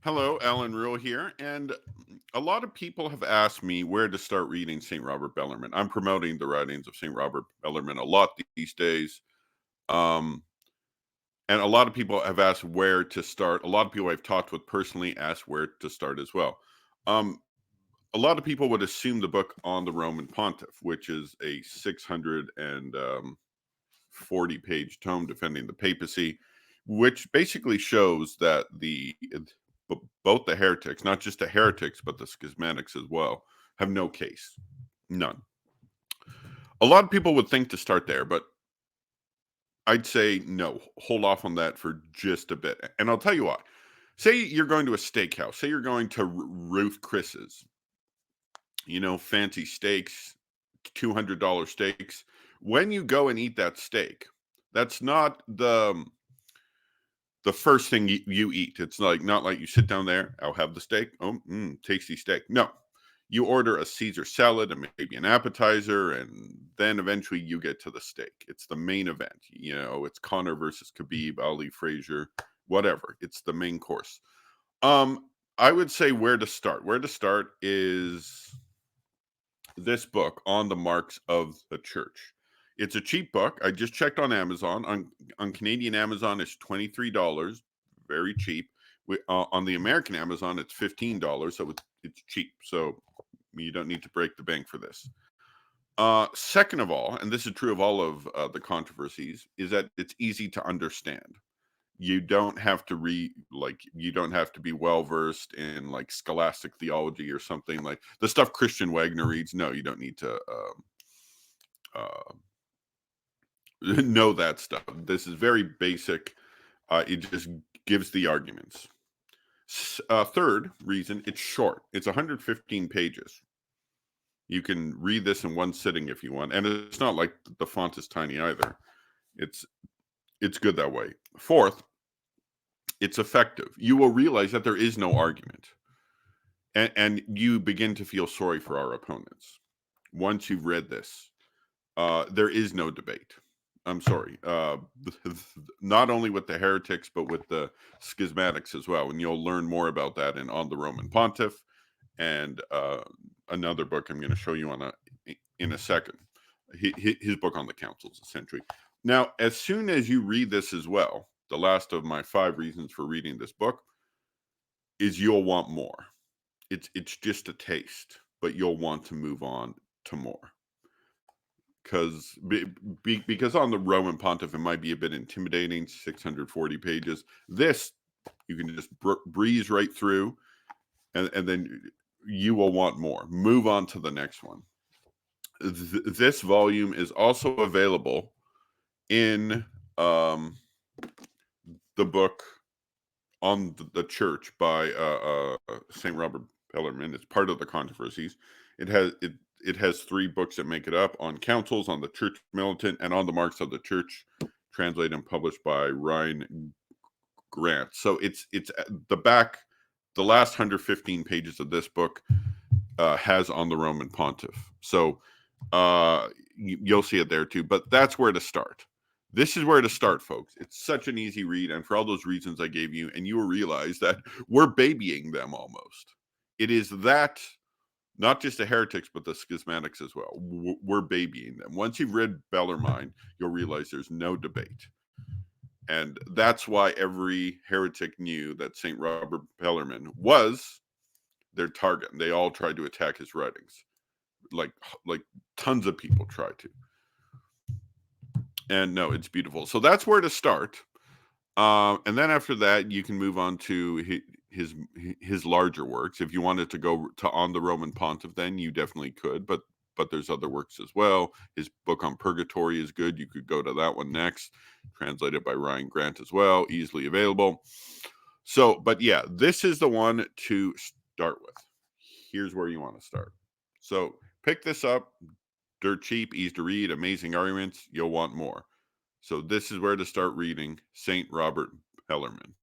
Hello, Alan Rule here, and a lot of people have asked me where to start reading St. Robert Bellarmine. I'm promoting the writings of St. Robert Bellarmine a lot these days, um, and a lot of people have asked where to start. A lot of people I've talked with personally asked where to start as well. Um, a lot of people would assume the book on the Roman Pontiff, which is a 640-page tome defending the papacy, which basically shows that both the heretics, not just the heretics, but the schismatics as well, have no case. None. A lot of people would think to start there, but I'd say no, hold off on that for just a bit. And I'll tell you why. Say you're going to a steakhouse, say you're going to Ruth Chris's, fancy steaks, $200 steaks. When you go and eat that steak, that's not the first thing you eat. It's like not like you sit down there. I'll have the steak. Oh, tasty steak. No, you order a Caesar salad and maybe an appetizer, and then eventually you get to the steak. It's the main event. It's Connor versus Khabib, Ali Frazier, whatever. It's the main course. I would say where to start. Where to start is this book, On the Marks of the Church. It's a cheap book. I just checked on Amazon. On Canadian Amazon, it's $23, very cheap. On the American Amazon, it's $15, so it's cheap. So you don't need to break the bank for this. Second of all, and this is true of all of the controversies, is that it's easy to understand. You don't have to you don't have to be well versed in like scholastic theology or something like the stuff Christian Wagner reads. No, you don't need to uh, know that stuff. This is very basic. It just gives the arguments. Third reason, it's short. It's 115 pages. You can read this in one sitting if you want, and it's not like the font is tiny either. It's it's good that way. Fourth, it's effective. You will realize that there is no argument, and you begin to feel sorry for our opponents once you've read this. There is no debate. I'm sorry. Not only with the heretics, but with the schismatics as well. And you'll learn more about that in On the Roman Pontiff and another book I'm going to show you in a second. His book on the councils, essentially. Now, as soon as you read this as well, the last of my 5 reasons for reading this book is you'll want more. It's just a taste, but you'll want to move on to more because on the Roman Pontiff it might be a bit intimidating. 640 pages. This you can just breeze right through, and then you will want more. Move on to the next one. This volume is also available in the book on the church by Saint Robert Bellarmine. It's part of the controversies. It has 3 books that make it up: on councils, on the church militant, and on the marks of the church, translated and published by Ryan Grant. So it's at the back. The last 115 pages of this book has on the Roman Pontiff. So you'll see it there too. But that's where to start. This is where to start, folks. It's such an easy read, and for all those reasons I gave you, and you will realize that we're babying them almost. It is that not just the heretics, but the schismatics as well. We're babying them. Once you've read Bellarmine, you'll realize there's no debate. And that's why every heretic knew that St. Robert Bellarmine was their target. And they all tried to attack his writings. Like tons of people tried to. And no, it's beautiful. So that's where to start. And then after that, you can move on to his larger works. If you wanted to go to On the Roman Pontiff, then you definitely could. But there's other works as well. His book on purgatory is good. You could go to that one next, translated by Ryan Grant as well, easily available. So, but yeah, this is the one to start with. Here's where you want to start. So pick this up. Dirt cheap, easy to read, amazing arguments. You'll want more. So this is where to start reading St. Robert Bellarmine.